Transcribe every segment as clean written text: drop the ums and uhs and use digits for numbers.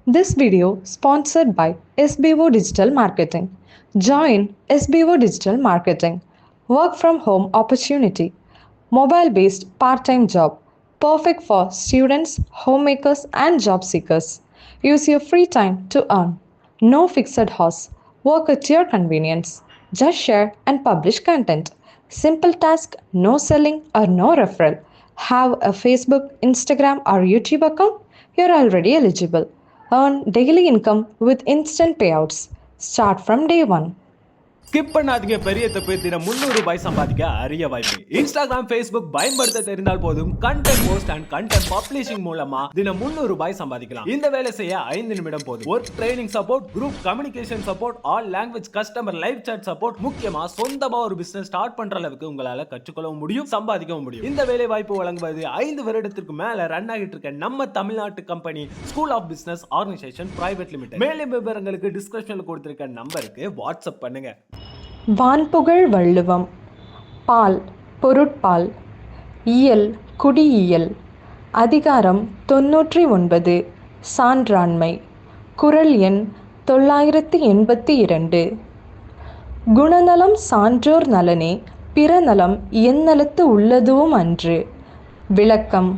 This video sponsored by SBO Digital Marketing. Join SBO Digital Marketing. Work from home opportunity. Mobile based part time job. Perfect for students, homemakers, and job seekers. Use your free time to earn. No fixed hours. Work at your convenience. Just share and publish content. Simple task, no selling or no referral. Have a Facebook, Instagram, or YouTube account? You're already eligible. Earn daily income with instant payouts. Start from day one. Skip பண்ணாதீங்க. பெரிய தப்பு. தினம் 300 ரூபாய் சம்பாதிக்க அரிய வாய்ப்பு. Instagram, Facebook பயன்படுத்த தெரிந்தால் போதும் content post and content publishing மூலமா தினம் 300 ரூபாய் சம்பாதிக்கலாம். இந்த வேலை செய்ய 5 நிமிடம் போதும். Work training support, group communication support, all language customer live chat support, முக்கியமா சொந்தமா ஒரு பிசினஸ் ஸ்டார்ட் பண்ற அளவுக்கு உங்களால கற்றுக்கொள்ளவும் முடியும், சம்பாதிக்கவும் முடியும். இந்த வேலை வாய்ப்பு வழங்குவது 5 வருடத்திற்கு மேல ரன் ஆகிட்டு இருக்க நம்ம தமிழ்நாட்டு company school of business organisation private limited. மேலும் விவரங்களுக்கு டிஸ்கிரிப்ஷன்ல கொடுத்திருக்க நம்பருக்கு வாட்ஸ்அப் பண்ணுங்க. வான்புகழ் வள்ளுவம். பால் பொருட்பால். இயல் குடியியல். அதிகாரம் 99. சான்றாண்மை. குறள் எண் 982. குணநலம் சான்றோர் நலனே, பிறநலம் எந்நலத்து உள்ளதுவும் அன்று. விளக்கம்.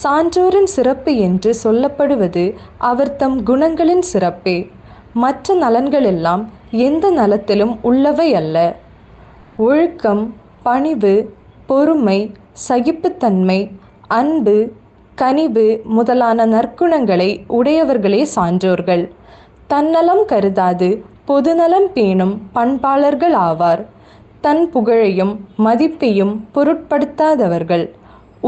சான்றோரின் சிறப்பு என்று சொல்லப்படுவது அவர்தம் குணங்களின் சிறப்பே. மற்ற நலன்களெல்லாம் எந்த நலத்திலும் உள்ளவை அல்ல. ஒழுக்கம், பணிவு, பொறுமை, சகிப்புத்தன்மை, அன்பு, கனிவு முதலான நற்குணங்களை உடையவர்களே சான்றோர்கள். தன்னலம் கருதாது பொதுநலம் பேணும் பண்பாளர்கள் ஆவார். தன் புகழையும் மதிப்பையும் பொருட்படுத்தாதவர்கள்.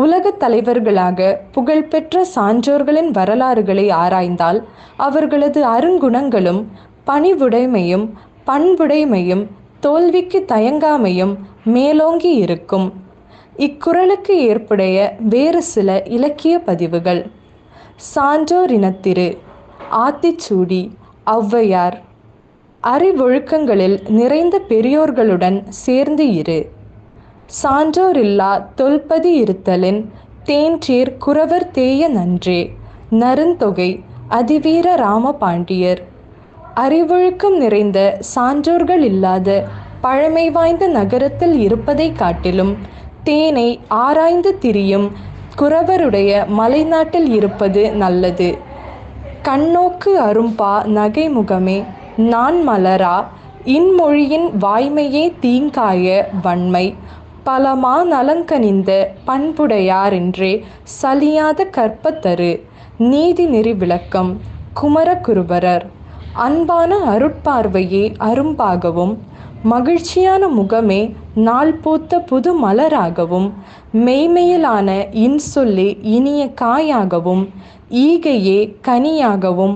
உலகத் தலைவர்களாக புகழ்பெற்ற சான்றோர்களின் வரலாறுகளை ஆராய்ந்தால் அவர்களது அருங்குணங்களும் பணிவுடைமையும் பண்புடைமையும் தோல்விக்கு தயங்காமையும் மேலோங்கி இருக்கும். இக்குறளுக்கு ஏற்புடைய வேறு சில இலக்கிய பதிவுகள். சான்றோர் இனத்திரு. ஆத்திச்சூடி. ஔவையார். அறிவொழுக்கங்களில் நிறைந்த பெரியோர்களுடன் சேர்ந்து இரு. சான்றோர் இல்லா தொல்பதி இருத்தலின் தேன்றேர் குறவர் தேய நன்றே. நருந்தொகை. அதிவீர ராமபாண்டியர். அறிவொழுக்கம் நிறைந்த சான்றோர்கள் இல்லாத பழமை வாய்ந்த நகரத்தில் இருப்பதை காட்டிலும் தேனை ஆராய்ந்து திரியும் குறவருடைய மலைநாட்டில் இருப்பது நல்லது. கண்ணோக்கு அரும்பா நகைமுகமே நான் மலரா இன்மொழியின் வாய்மையே தீங்காய வன்மை. பலமா நலங்கனிந்த பண்புடையாரென்றே சலியாத கற்பத்தரு. நீதி நெறி விளக்கம். குமரகுருபரர். அன்பான அருட்பார்வையே அரும்பாகவும் மகிழ்ச்சியான முகமே நாள் பூத்த புது மலராகவும் மெய்மையிலான இன்சொல்லே இனிய காயாகவும் ஈகையே கனியாகவும்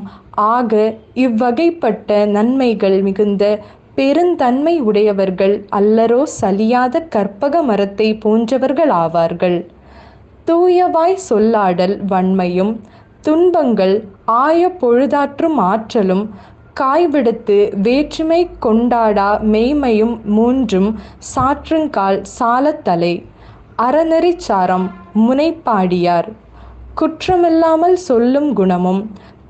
ஆக இவ்வகைப்பட்ட நன்மைகள் மிகுந்த பெருந்தன்மை உடையவர்கள் அல்லரோ சலியாத கற்பக மரத்தை போன்றவர்கள் ஆவார்கள். தூயவாய் சொல்லாடல் வன்மையும் துன்பங்கள் ஆய பொழுதாற்றும் ஆற்றலும் காய்விடுத்து வேற்றுமை கொண்டாடா மெய்மையும் மூன்றும் சாற்றுங்கால் சாலத்தலை. அறநெறிச்சாரம். முனைப்பாடியார். குற்றமில்லாமல் சொல்லும் குணமும்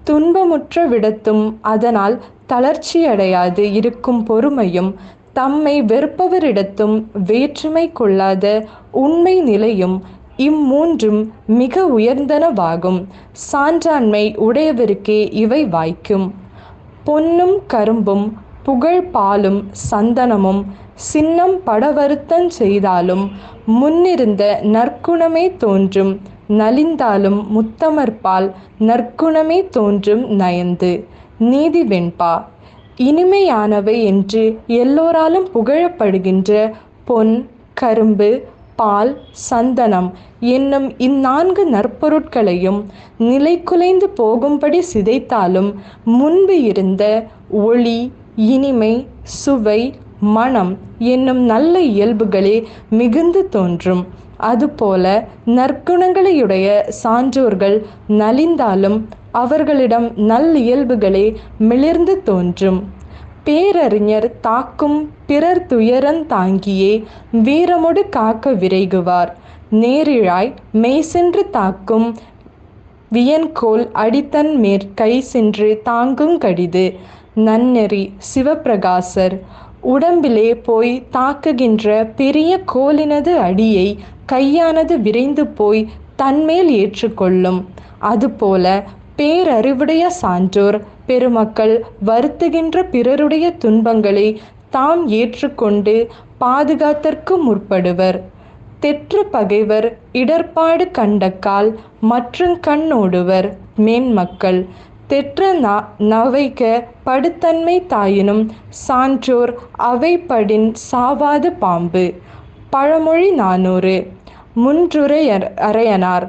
துன்பமுற்ற விடத்தும் அதனால் தளர்ச்சியடையாது இருக்கும் பொறுமையும் தம்மை வெறுப்பவரிடத்தும் வேற்றுமை கொள்ளாத உண்மை நிலையும் இம்மூன்றும் மிக உயர்ந்தனவாகும். சான்றாண்மை உடையவருக்கே இவை வாய்க்கும். பொன்னும் கரும்பும் புகழ் பாலும் சந்தனமும் சின்னம் படவருத்தன் செய்தாலும் முன்னிருந்த நற்குணமே தோன்றும் நலிந்தாலும் முத்தமர்பால் நற்குணமே தோன்றும் நயந்து. நீதி வெண்பா. இனிமையானவை என்று எல்லோராலும் புகழப்படுகின்ற பொன், கரும்பு, பால், சந்தனம் என்னும் இந்நான்கு நற்பொருட்களையும் நிலை குலைந்து போகும்படி சிதைத்தாலும் முன்பு இருந்த ஒளி, இனிமை, சுவை, மனம் என்னும் நல்ல இயல்புகளே மிகுந்து தோன்றும். அதுபோல நற்குணங்களையுடைய சான்றோர்கள் நலிந்தாலும் அவர்களிடம் நல்லியல்புகளே மிளிர்ந்து தோன்றும். பேரறிஞர் தாக்கும் பிறர் துயரந் தாங்கியே வீரமொடு காக்க விரைகுவார். நேரிழாய் மெய்சென்று தாக்கும் வியன்கோல் அடித்தன் மேற்கை சென்று தாங்குங் கடிது. நன்னெறி சிவப்பிரகாசர். உடம்பிலே போய் தாக்குகின்ற பெரிய கோலினது அடியை கையானது விரைந்து போய் தன்மேல் ஏற்றுக்கொள்ளும். அதுபோல பேரறிவுடைய சான்றோர் பெருமக்கள் வருத்துகின்ற பிறருடைய துன்பங்களை தாம் ஏற்றுக்கொண்டு பாதுகாத்தற்கு முற்படுவர். தெற்று பகைவர் இடர்பாடு கண்டக்கால் மற்றுங் கண்ணோடுவர். மேன்மக்கள் தெற்ற நவைக படுத்தன்மை தாயினும் சான்றோர் அவைப்படின் சாவாது பாம்பு. பழமொழி 400. முன்றுரையறையனார்.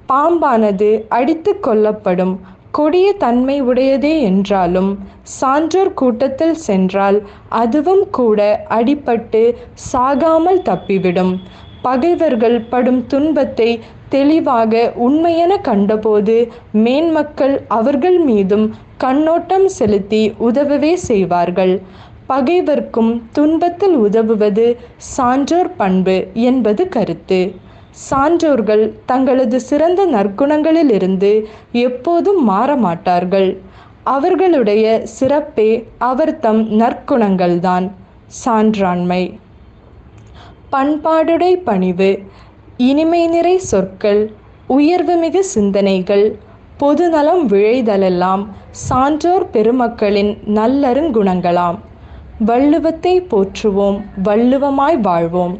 பாம்பானது அடித்து கொல்லப்படும் கொடிய தன்மை உடையதே என்றாலும் சான்றோர் கூட்டத்தில் சென்றால் அதுவும் கூட அடிபட்டு சாகாமல் தப்பிவிடும். பகைவர்கள் படும் துன்பத்தை தெளிவாக உண்மையென கண்டபோது மேன்மக்கள் அவர்கள் மீதும் கண்ணோட்டம் செலுத்தி உதவவே செய்வார்கள். பகைவர்க்கும் துன்பத்தில் உதவுவது சான்றோர் பண்பு என்பது கருத்து. சான்றோர்கள் தங்களது சிறந்த நற்குணங்களிலிருந்து எப்போதும் மாறமாட்டார்கள். அவர்களுடைய சிறப்பே அவர்தம் நற்குணங்கள்தான். சான்றாண்மை. பண்பாடுடை பணிவு. இனிமை நிறை சொற்கள், உயர்வுமிகு சிந்தனைகள், பொதுநலம் விழைதலெல்லாம் சான்றோர் பெருமக்களின் நல்லருங்குணங்களாம். வள்ளுவத்தை போற்றுவோம், வள்ளுவமாய் வாழ்வோம்.